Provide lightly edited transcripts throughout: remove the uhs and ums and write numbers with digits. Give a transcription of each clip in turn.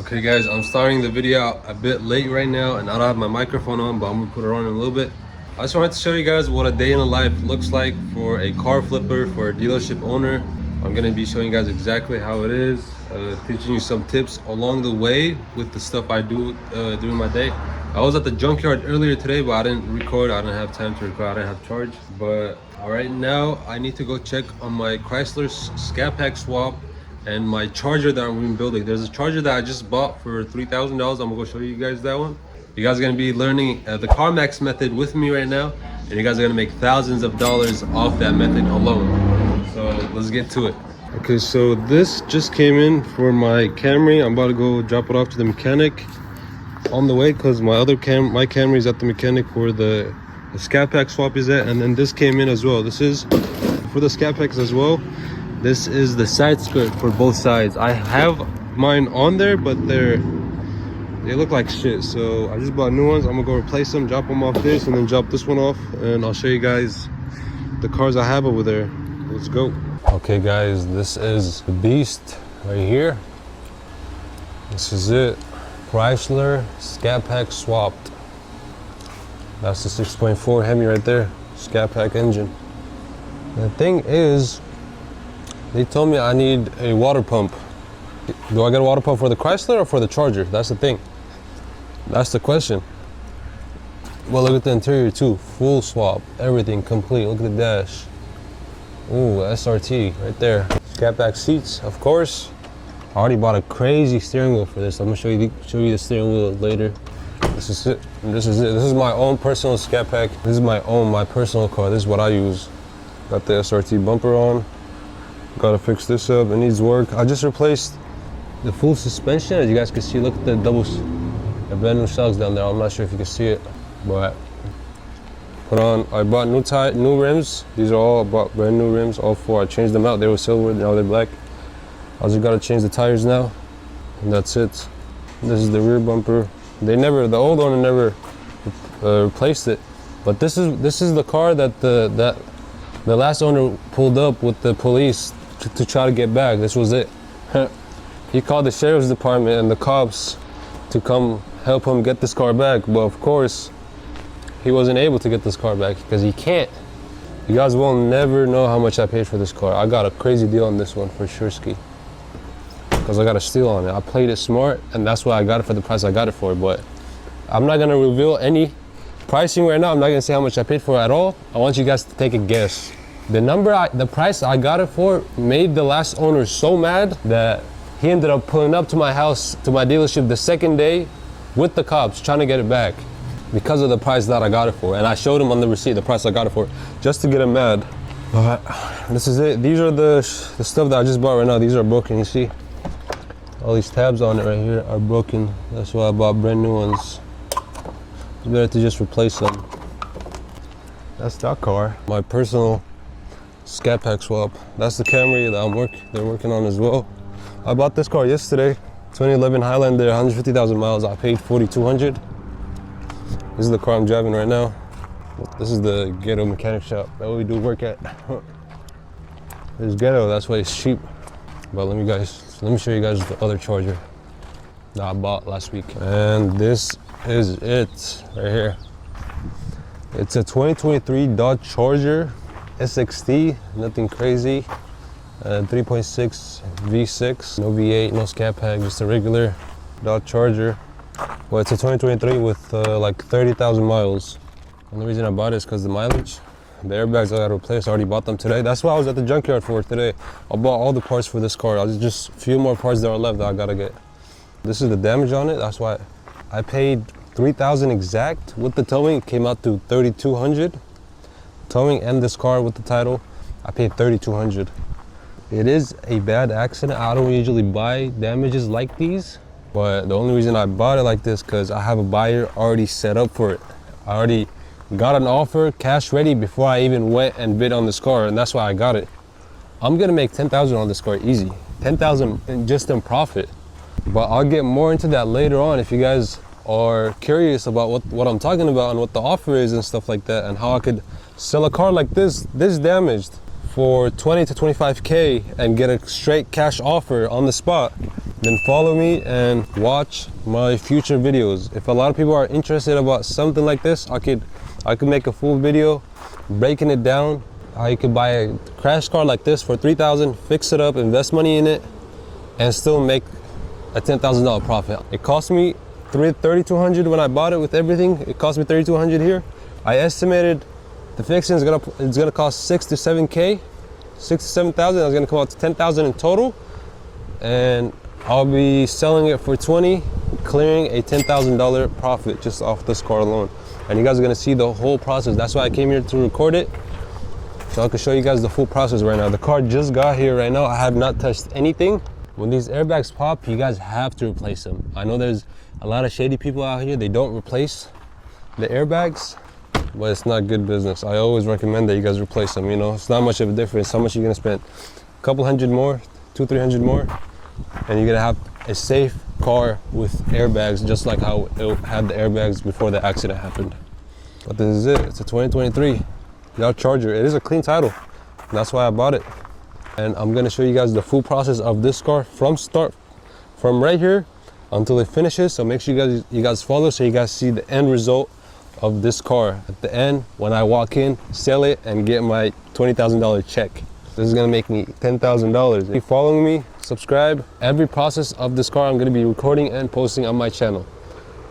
Okay guys, I'm starting the video a bit late right now and I don't have my microphone on, but I'm gonna put it on in a little bit. I just wanted to show you guys what a day in the life looks like for a car flipper, for a dealership owner. I'm gonna be showing you guys exactly how it is, teaching you some tips along the way with the stuff I do during my day. I was at the junkyard earlier today, but I didn't record. I didn't have time to record. I didn't have charge. But right now, I need to go check on my Chrysler Scat Pack swap and my charger that I'm rebuilding. There's a charger that I just bought for $3,000. I'm gonna go show you guys that one. You guys are gonna be learning the CarMax method with me right now, and you guys are gonna make thousands of dollars off that method alone. So let's get to it. Okay, so this just came in for my Camry. I'm about to go drop it off to the mechanic on the way because my Camry is at the mechanic where the Scat Pack swap is at, and then this came in as well. This is for the Scat Packs as well. This is the side skirt for both sides. I have mine on there, but they look like shit. So I just bought new ones. I'm gonna go replace them, drop them off this, and then drop this one off, and I'll show you guys the cars I have over there. Let's go. Okay guys, this is the beast right here. This is it. Chrysler Scat Pack swapped. That's the 6.4 Hemi right there. Scat Pack engine. The thing is, they told me I need a water pump. Do I get a water pump for the Chrysler or for the Charger? That's the thing. That's the question. Well, look at the interior too. Full swap, everything complete. Look at the dash. Ooh, SRT right there. Scat Pack seats, of course. I already bought a crazy steering wheel for this. I'm gonna show you the steering wheel later. This is it. This is it. This is my own personal Scat Pack. This is my personal car. This is what I use. Got the SRT bumper on. Gotta fix this up, it needs work. I just replaced the full suspension. As you guys can see, look at the brand new shocks down there. I'm not sure if you can see it, but I bought new rims. These are all brand new rims, all four. I changed them out. They were silver, now they're black. I just gotta change the tires now, and that's it. This is the rear bumper. The old owner never replaced it, but this is the car that the last owner pulled up with the police to try to get back. This was it. He called the sheriff's department and the cops to come help him get this car back, but of course he wasn't able to get this car back because he can't. You guys will never know how much I paid for this car. I got a crazy deal on this one for sure ski, because I got a steal on it. I played it smart, and that's why I got it for the price I got it for. But I'm not gonna reveal any pricing right now. I'm not gonna say how much I paid for it at all. I want you guys to take a guess. The price I got it for made the last owner so mad that he ended up pulling up to my house, to my dealership the second day with the cops trying to get it back because of the price that I got it for. And I showed him on the receipt the price I got it for just to get him mad. But this is it. These are the stuff that I just bought right now. These are broken, you see? All these tabs on it right here are broken. That's why I bought brand new ones. It's better to just replace them. That's that car. My personal Scat Pack swap. That's the Camry that they're working on as well. I bought this car yesterday. 2011 Highlander, 150,000 miles. I paid $4,200. This is the car I'm driving right now. This is the ghetto mechanic shop that we do work at. It's ghetto, that's why it's cheap. But let me show you guys the other Charger that I bought last week. And this is it right here. It's a 2023 Dodge Charger SXT, nothing crazy. 3.6 V6, no V8, no Scat Pack, just a regular Dodge Charger. Well, it's a 2023 with like 30,000 miles. And the reason I bought it is because the mileage. The airbags I gotta replace, I already bought them today. That's why I was at the junkyard for today. I bought all the parts for this car. I just a few more parts that are left that I gotta get. This is the damage on it. That's why I paid $3,000 exact with the towing. It came out to $3,200. Towing and this car with the title, I paid $3,200. It is a bad accident. I don't usually buy damages like these, but the only reason I bought it like this because I have a buyer already set up for it. I already got an offer, cash ready, before I even went and bid on this car, and that's why I got it. I'm gonna make $10,000 on this car easy. $10,000 just in profit. But I'll get more into that later on if you guys are curious about what I'm talking about and what the offer is and stuff like that, and how I could sell a car like this damaged for 20 to 25K and get a straight cash offer on the spot. then follow me and watch my future videos. If a lot of people are interested about something like this, I could make a full video breaking it down. How you could buy a crash car like this for $3,000, fix it up, invest money in it, and still make a $10,000 profit. It cost me $3,200 when I bought it with everything. It cost me $3,200 here. I estimated the fixing is gonna cost 6 to 7K, 6 to 7,000. It's gonna come out to 10,000 in total, and I'll be selling it for 20, clearing a $10,000 profit just off this car alone. And you guys are gonna see the whole process. That's why I came here to record it, so I can show you guys the full process right now. The car just got here right now. I have not touched anything. When these airbags pop, you guys have to replace them. I know there's a lot of shady people out here. They don't replace the airbags, but it's not good business. I always recommend that you guys replace them. You know, it's not much of a difference. How much you're gonna spend? A couple hundred more, 200-300 more, and you're gonna have a safe car with airbags, just like how it had the airbags before the accident happened. But this is it. It's a 2023 Dodge Charger. It is a clean title. That's why I bought it. And I'm gonna show you guys the full process of this car from right here until it finishes. So make sure you guys follow, so you guys see the end result of this car at the end when I walk in, sell it, and get my $20,000 check. This is gonna make me $10,000. If you're following me, subscribe. Every process of this car I'm gonna be recording and posting on my channel.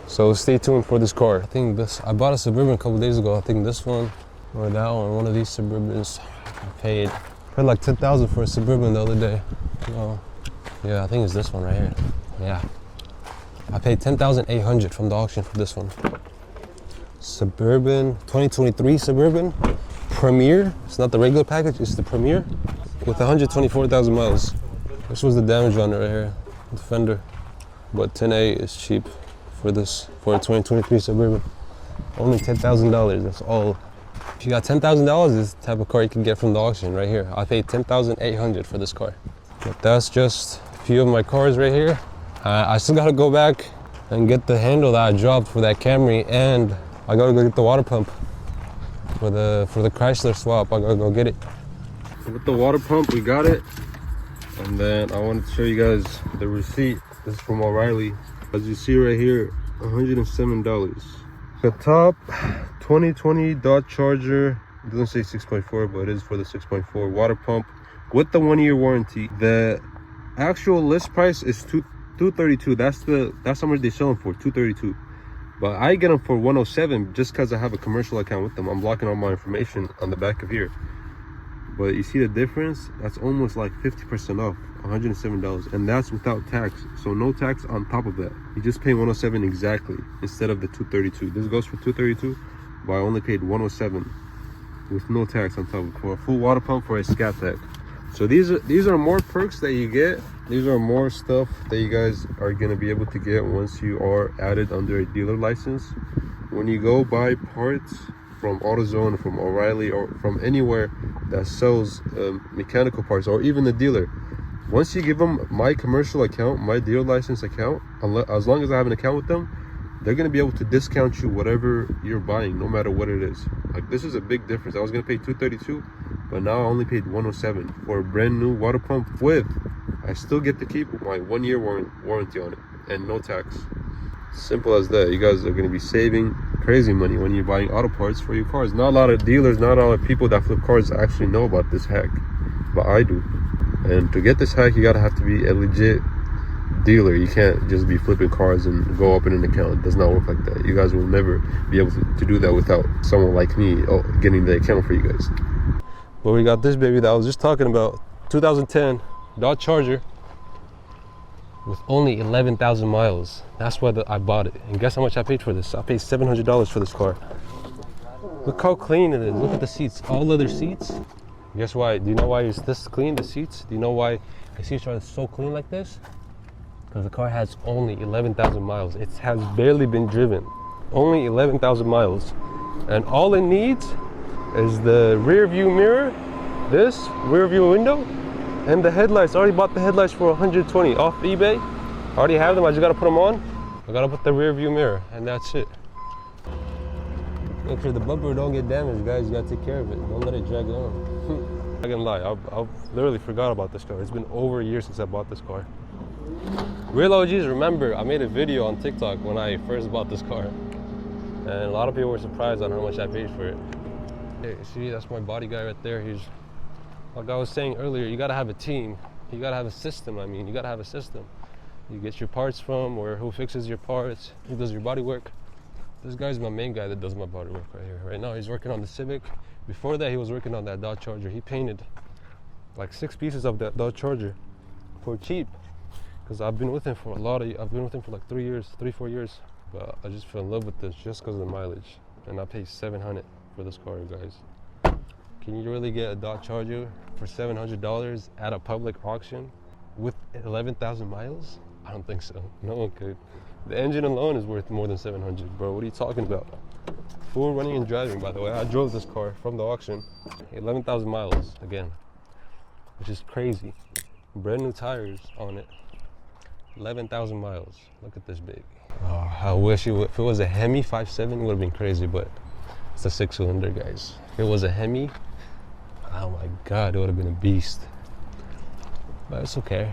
So stay tuned for this car. I bought a Suburban a couple days ago. I think this one or that one of these Suburbans, I paid like $10,000 for a Suburban the other day. Yeah, I think it's this one right here. Yeah, I paid $10,800 from the auction for this one. Suburban, 2023 Suburban Premier. It's not the regular package, it's the Premier with 124,000 miles. This was the damage on it right here, the fender. But 10A is cheap for this, for a 2023 Suburban. Only $10,000, that's all. If you got $10,000, this is the type of car you can get from the auction right here. I paid $10,800 for this car. But that's just a few of my cars right here. I still gotta go back and get the handle that I dropped for that Camry, and I gotta go get the water pump for the Chrysler swap. I gotta go get it. So with the water pump, we got it. And then I wanted to show you guys the receipt. This is from O'Reilly. As you see right here, $107. The top 2020 Dodge Charger, it doesn't say 6.4, but it is for the 6.4 water pump with the 1-year warranty. The actual list price is $232. That's how much they sell them for, $232. But I get them for $107 just because I have a commercial account with them. I'm blocking all my information on the back of here. But you see the difference? That's almost like 50% off, $107, and that's without tax. So no tax on top of that. You just pay $107 exactly instead of the $232. This goes for $232, but I only paid $107 with no tax on top of it for a full water pump for a Scat Pack. So these are more perks that you get. These are more stuff that you guys are gonna be able to get once you are added under a dealer license. When you go buy parts from AutoZone, from O'Reilly, or from anywhere that sells mechanical parts, or even the dealer, once you give them my commercial account, my dealer license account, as long as I have an account with them, they're going to be able to discount you whatever you're buying, no matter what it is. Like, this is a big difference. I was going to pay $232, but now I only paid $107 for a brand new water pump with, I still get to keep my 1-year warranty on it and no tax. Simple as that. You guys are going to be saving crazy money when you're buying auto parts for your cars. Not a lot of dealers, not a lot of people that flip cars actually know about this hack, but I do. And to get this hack, you gotta have to be a legit dealer. You can't just be flipping cars and go open an account. It does not work like that. You guys will never be able to do that without someone like me getting the account for you guys. But we got this baby that I was just talking about, 2010 Dodge Charger with only 11,000 miles. That's why I bought it. And guess how much I paid for this? I paid $700 for this car. Look how clean it is. Look at the seats, all leather seats. Guess why? Do you know why it's this clean, the seats? Do you know why the seats are so clean like this? Because the car has only 11,000 miles. It has barely been driven. Only 11,000 miles. And all it needs is the rear view mirror, this rear view window, and the headlights. I already bought the headlights for $120 off eBay. I already have them, I just gotta put them on. I gotta put the rear view mirror, and that's it. Make sure the bumper don't get damaged, guys. You gotta take care of it. Don't let it drag on. I'm not gonna lie, I literally forgot about this car. It's been over a year since I bought this car. Real OGs remember I made a video on TikTok when I first bought this car, and a lot of people were surprised on how much I paid for it. Hey, see, that's my body guy right there. He's, like I was saying earlier, you gotta have a team. You gotta have a system. I mean, you gotta have a system. You get your parts from, or who fixes your parts, who does your body work. This guy's my main guy that does my body work right here. Right now he's working on the Civic. Before that he was working on that Dodge Charger. He painted like 6 pieces of that Dodge Charger for cheap, because I've been with him for like 3-4 years, but I just fell in love with this just because of the mileage, and I paid $700 for this car, guys. Can you really get a Dodge Charger for $700 at a public auction with 11,000 miles? I don't think so. No one could. The engine alone is worth more than 700, bro. What are you talking about? Full running and driving, by the way. I drove this car from the auction. 11,000 miles again, which is crazy. Brand new tires on it. 11,000 miles. Look at this baby. Oh, I wish if it was a Hemi 5.7, it would have been crazy, but it's a 6-cylinder, guys. If it was a Hemi, oh my God, it would have been a beast. But it's okay.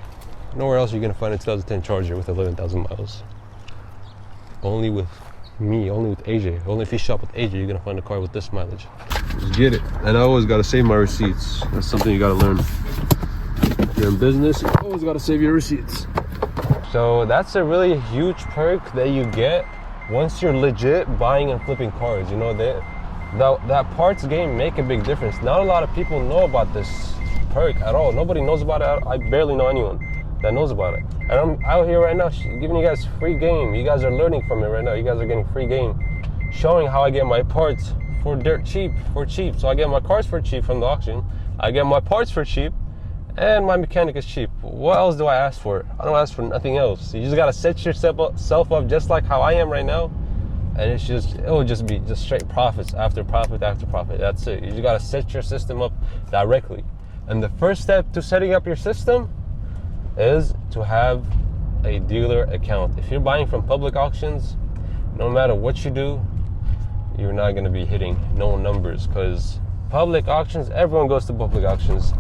Nowhere else you're gonna find a 2010 Charger with 11,000 miles. Only with me, only with AJ. Only if you shop with AJ, you're gonna find a car with this mileage. Just get it. And I always gotta save my receipts. That's something you gotta learn. If you're in business, you always gotta save your receipts. So that's a really huge perk that you get once you're legit buying and flipping cars. You know, that parts game make a big difference. Not a lot of people know about this perk at all. Nobody knows about it. I barely know anyone that knows about it. And I'm out here right now giving you guys free game. You guys are learning from it right now. You guys are getting free game, showing how I get my parts for dirt cheap, So I get my cars for cheap from the auction. I get my parts for cheap, and my mechanic is cheap. What else do I ask for? I don't ask for nothing else. You just gotta set yourself up just like how I am right now, and it will just be straight profits after profit after profit. That's it. You just gotta set your system up directly. And the first step to setting up your system is to have a dealer account. If you're buying from public auctions, no matter what you do, you're not going to be hitting no numbers, because public auctions, everyone goes to public auctions.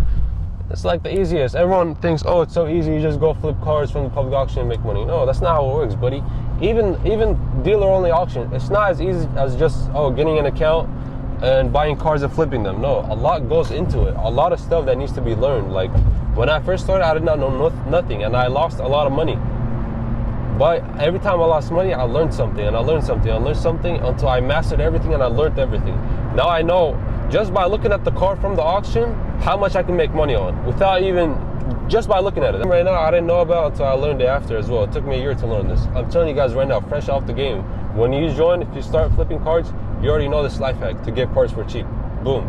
It's like the easiest. Everyone thinks, oh, it's so easy, you just go flip cars from the public auction and make money. No, that's not how it works, buddy. Even dealer only auction, it's not as easy as just getting an account and buying cars and flipping them. No, a lot goes into it. A lot of stuff that needs to be learned. Like when I first started, I did not know nothing, and I lost a lot of money. But every time I lost money, I learned something, and I learned something, and I learned something until I mastered everything and I learned everything. Now I know, just by looking at the car from the auction, how much I can make money on without even, just by looking at it. Right now, I didn't know about it until I learned it after as well. It took me a year to learn this. I'm telling you guys right now, fresh off the game. When you join, if you start flipping cars, you already know this life hack to get parts for cheap. Boom.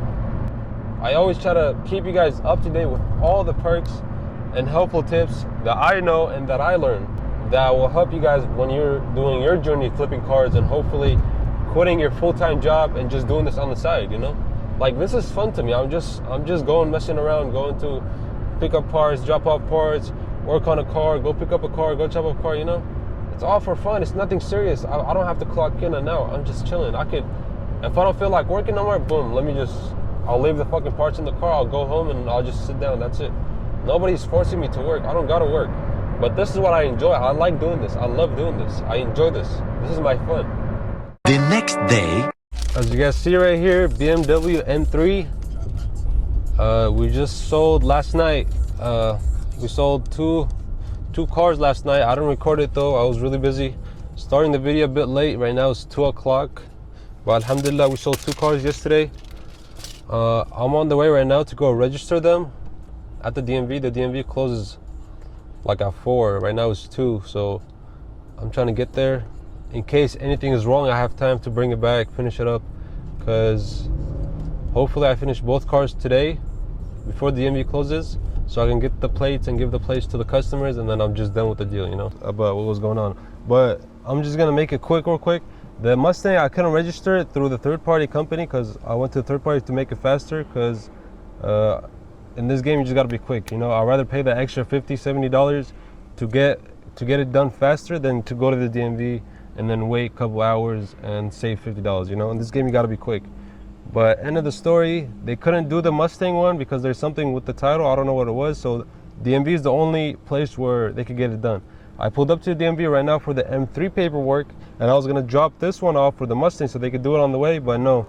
I always try to keep you guys up to date with all the perks and helpful tips that I know and that I learned that will help you guys when you're doing your journey flipping cars, and hopefully quitting your full-time job and just doing this on the side, you know? Like, this is fun to me. I'm just going messing around, going to pick up parts, drop off parts, work on a car, go pick up a car, go chop up a car, you know? It's all for fun. It's nothing serious. I don't have to clock in and out. I'm just chilling. If I don't feel like working no more, boom, I'll leave the fucking parts in the car, I'll go home and I'll just sit down. That's it. Nobody's forcing me to work. I don't gotta work. But this is what I enjoy. I like doing this. I love doing this. I enjoy this. This is my fun. The next day, as you guys see right here, BMW M3. We just sold last night. We sold two cars last night. I didn't record it though. I was really busy. Starting the video a bit late. Right now it's 2 o'clock. But alhamdulillah, we sold 2 cars yesterday. I'm on the way right now to go register them at the DMV. The DMV closes like at 4. Right now it's 2. So I'm trying to get there. In case anything is wrong, I have time to bring it back, finish it up. Because hopefully I finish both cars today before the DMV closes, so I can get the plates and give the plates to the customers, and then I'm just done with the deal, you know, about what was going on. But I'm just gonna make it real quick. The Mustang, I couldn't register it through the third-party company because I went to the third party to make it faster, because in this game you just gotta be quick, you know. I'd rather pay the extra $50-$70 to get it done faster than to go to the DMV and then wait a couple hours and save $50, you know. In this game you gotta be quick. But end of the story, they couldn't do the Mustang one because there's something with the title. I don't know what it was. So DMV is the only place where they could get it done. I pulled up to the DMV right now for the M3 paperwork, and I was gonna drop this one off for the Mustang so they could do it on the way, but no.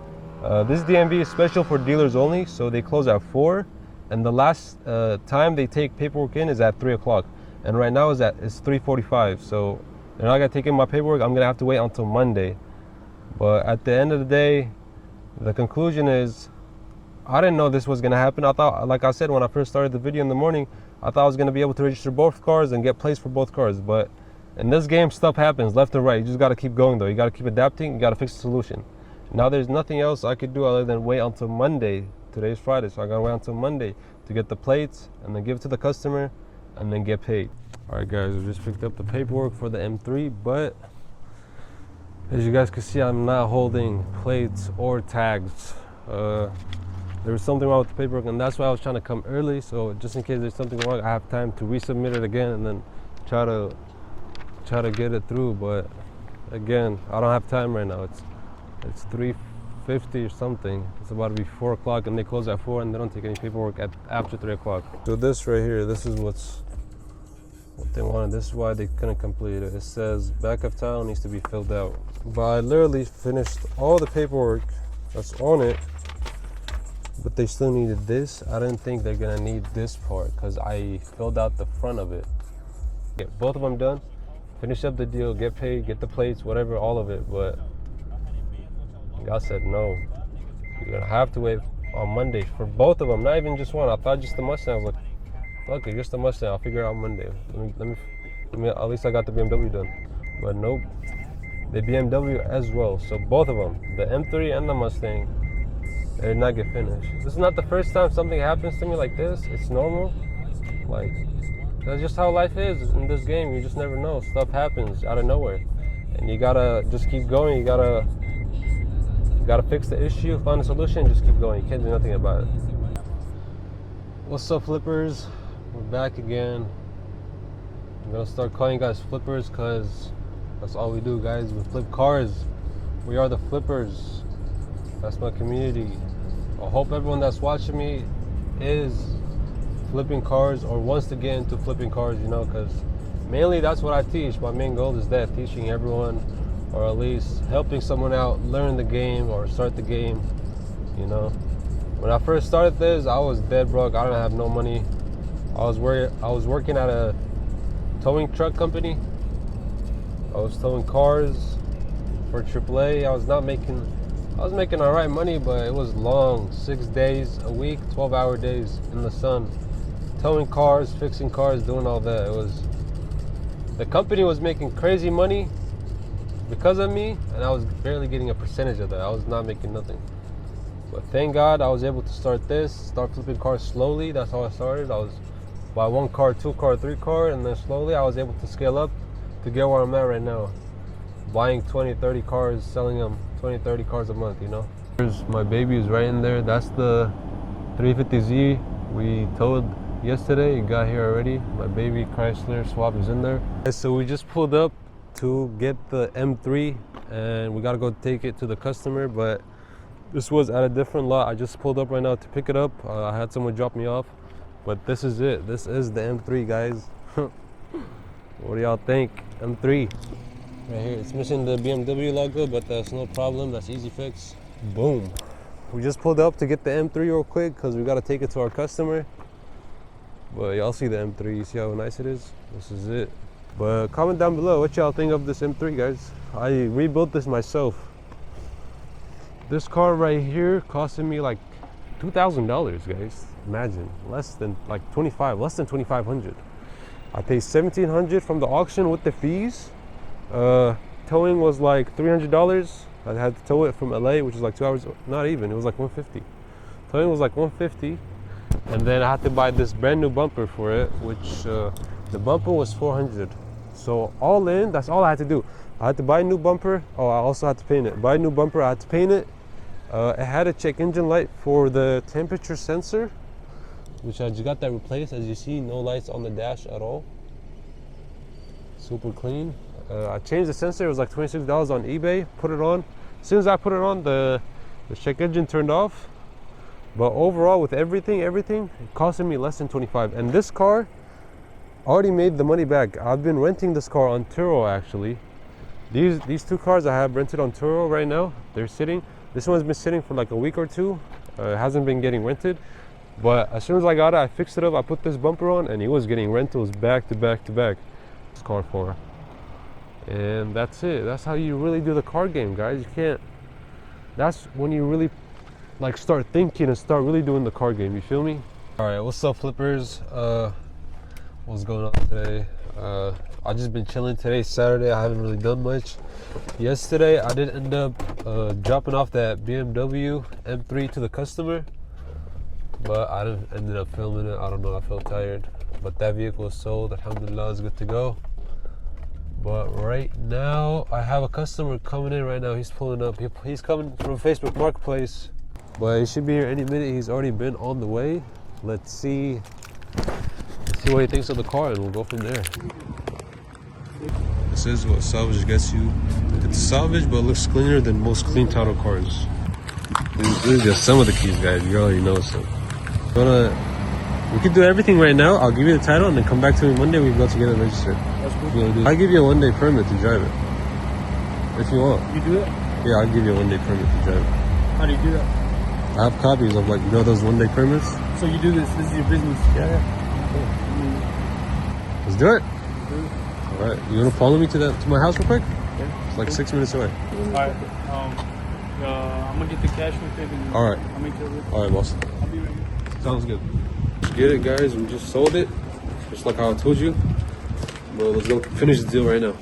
This DMV is special for dealers only, so they close at 4, and the last time they take paperwork in is at 3 o'clock. And right now it's 3:45, so they're not gonna take in my paperwork. I'm gonna have to wait until Monday. But at the end of the day, the conclusion is, I didn't know this was gonna happen. I thought, like I said when I first started the video in the morning, I thought I was gonna be able to register both cars and get plates for both cars. But in this game, stuff happens left and right. You just gotta keep going though. You gotta keep adapting. You gotta fix the solution. Now there's nothing else I could do other than wait until Monday. Today's Friday, so I gotta wait until Monday to get the plates and then give it to the customer and then get paid. All right, guys, we just picked up the paperwork for the M3, but as you guys can see, I'm not holding plates or tags. There was something wrong with the paperwork, and that's why I was trying to come early, so just in case there's something wrong, I have time to resubmit it again and then try to get it through. But again, I don't have time right now. It's 3:50 or something. It's about to be 4 o'clock, and they close at 4, and they don't take any paperwork after 3 o'clock. So this right here, this is what they wanted. This is why they couldn't complete it. It says back of town needs to be filled out. But I literally finished all the paperwork that's on it, but they still needed this. I didn't think they're gonna need this part because I filled out the front of it. Get both of them done, finish up the deal, get paid, get the plates, whatever, all of it. But God said no. You're gonna have to wait on Monday for both of them, not even just one. I thought just the Mustang. I was like, fuck it, just the Mustang. I'll figure it out Monday. Let me, at least I got the BMW done. But nope, the BMW as well. So both of them, the M3 and the Mustang, they did not get finished. This is not the first time something happens to me like this. It's normal. Like, that's just how life is in this game. You just never know. Stuff happens out of nowhere, and you gotta just keep going. You gotta fix the issue, find a solution, just keep going. You can't do nothing about it. What's up, flippers? We're back again. I'm gonna start calling you guys flippers because that's all we do, guys. We flip cars. We are the flippers. That's my community. I hope everyone that's watching me is flipping cars or wants to get into flipping cars, you know, because mainly that's what I teach. My main goal is that, teaching everyone, or at least helping someone out learn the game or start the game, you know. When I first started this, I was dead broke. I didn't have no money. I was working at a towing truck company. I was towing cars for AAA. I was making all right money, but it was long, 6 days a week, 12-hour days in the sun, towing cars, fixing cars, doing all that. The company was making crazy money because of me, and I was barely getting a percentage of that. I was not making nothing. But thank God I was able to start flipping cars slowly. That's how I started. I was buy 1 car, 2 car, 3 car, and then slowly I was able to scale up to get where I'm at right now. Buying 20, 30 cars, selling them 20, 30 cars a month, you know. Here's my baby is right in there. That's the 350Z we towed yesterday. It got here already. My baby Chrysler swap is in there. So we just pulled up to get the M3, and we gotta go take it to the customer, but this was at a different lot. I just pulled up right now to pick it up. I had someone drop me off, but this is it. This is the M3, guys. What do y'all think? M3 right here. It's missing the BMW logo, but that's no problem. That's easy fix. Boom. We just pulled up to get the M3 real quick because we got to take it to our customer. But y'all see the M3. You see how nice it is? This is it. But comment down below what y'all think of this M3, guys. I rebuilt this myself. This car right here costed me like $2,000, guys. Imagine, less than 2,500. I paid $1,700 from the auction with the fees. Towing was like $300. I had to tow it from LA, which is like 2 hours. Not even. It was like $150. Towing was like $150, and then I had to buy this brand new bumper for it, which the bumper was $400. So all in, that's all I had to do. I had to buy a new bumper. Oh, I also had to paint it. Buy a new bumper. I had to paint it. It had a check engine light for the temperature sensor, which I just got that replaced. As you see, no lights on the dash at all. Super clean. I changed the sensor. It was like $26 on eBay. Put it on. As soon as I put it on, the check engine turned off. But overall, with everything, it costed me less than $25. And this car, already made the money back. I've been renting this car on Turo actually. These two cars I have rented on Turo right now. They're sitting. This one's been sitting for like a week or two. It hasn't been getting rented. But as soon as I got it, I fixed it up. I put this bumper on, and he was getting rentals back to back to back. This car for. And that's it. That's how you really do the car game, guys. You can't. That's when you really like start thinking and start really doing the car game. You feel me? All right. What's up, flippers? What's going on today? I just been chilling. Today's Saturday. I haven't really done much. Yesterday, I did end up dropping off that BMW M3 to the customer, but I didn't ended up filming it. I don't know. I felt tired. But that vehicle is sold. Alhamdulillah, it's good to go. But right now, I have a customer coming in right now. He's pulling up. He's coming from Facebook Marketplace, but he should be here any minute. He's already been on the way. Let's see what he thinks of the car, and we'll go from there. This is what salvage gets you. It's salvage, but it looks cleaner than most clean title cars. These are just some of the keys, guys. You already know some. We can do everything right now. I'll give you the title and then come back to me Monday. We can go together and register. That's cool. I'll give you a 1-day permit to drive it. If you want. You do it? Yeah, I'll give you a 1-day permit to drive it. How do you do that? I have copies of like, you know those 1-day permits? So you do this is your business? Yeah. Let's do it. All right. You want to follow me to my house real quick? Yeah. It's like 6 minutes away. All right. I'm gonna get the cash with it. And all right. I'll make it. All right, boss. I'll be ready. Sounds good. Let's get it, guys. We just sold it, just like how I told you. Well, let's go finish the deal right now.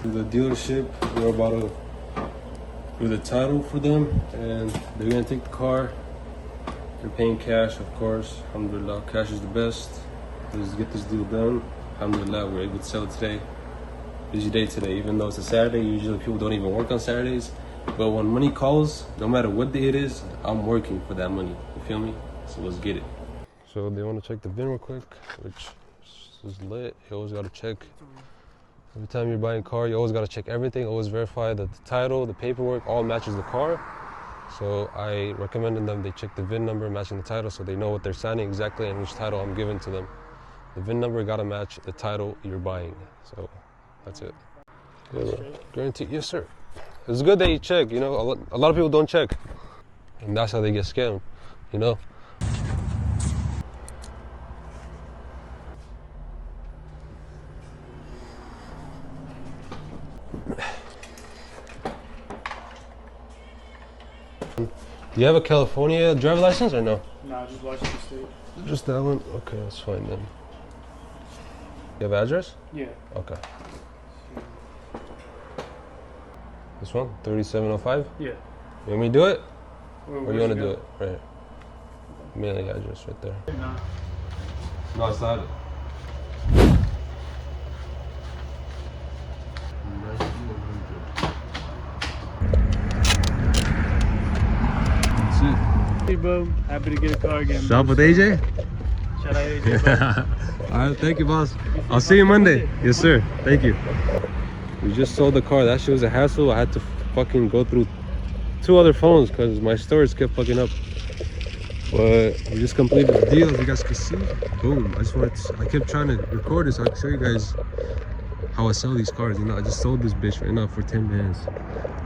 The dealership, we're about to do the title for them, and they're gonna take the car. They're paying cash, of course. Alhamdulillah, cash is the best. Let's get this deal done. Alhamdulillah, we're able to sell it today. Busy day today, even though it's a Saturday. Usually people don't even work on Saturdays. But when money calls, no matter what day it is, I'm working for that money. You feel me? So let's get it. So they want to check the VIN real quick, which is lit. You always got to check. Every time you're buying a car, you always got to check everything. Always verify that the title, the paperwork, all matches the car. So I recommended them they check the VIN number matching the title so they know what they're signing exactly and which title I'm giving to them. The VIN number got to match the title you're buying. So that's it. Yeah, guaranteed. Yes, sir. It's good that you check, you know. A lot of people don't check. And that's how they get scammed, you know. Do you have a California driver license or no? Nah, just Washington State. Just that one? Okay, that's fine then. You have address? Yeah. Okay. This one? 3705? Yeah. You want me to do it? Or you want to do it? Right here. Mailing address right there. Nah. No, it's not it. That's it. Hey, bro. Happy to get a car again. Shop with AJ? Shout out AJ, bro. All right, thank you, boss. I'll see you Monday. Yes, sir. Thank you. We just sold the car. That shit was a hassle. I had to fucking go through 2 other phones because my storage kept fucking up. But we just completed the deal, as you guys can see. Boom. I kept trying to record this so I can show you guys how I sell these cars. You know, I just sold this bitch right now for 10 bands.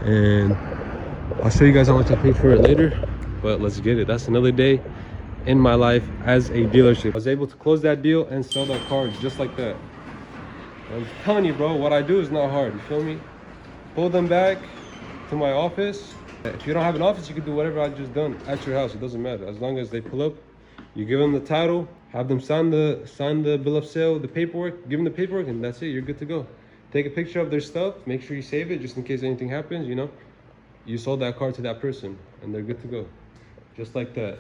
And I'll show you guys how much I paid for it later. But let's get it. That's another day in my life as a dealership. I was able to close that deal and sell that car just like that. I'm telling you, bro, what I do is not hard. You feel me? Pull them back to my office. If you don't have an office, you can do whatever I just done at your house. It doesn't matter. As long as they pull up, you give them the title, have them sign the bill of sale, the paperwork, give them the paperwork, and that's it. You're good to go. Take a picture of their stuff. Make sure you save it just in case anything happens. You know, you sold that car to that person, and they're good to go, just like that.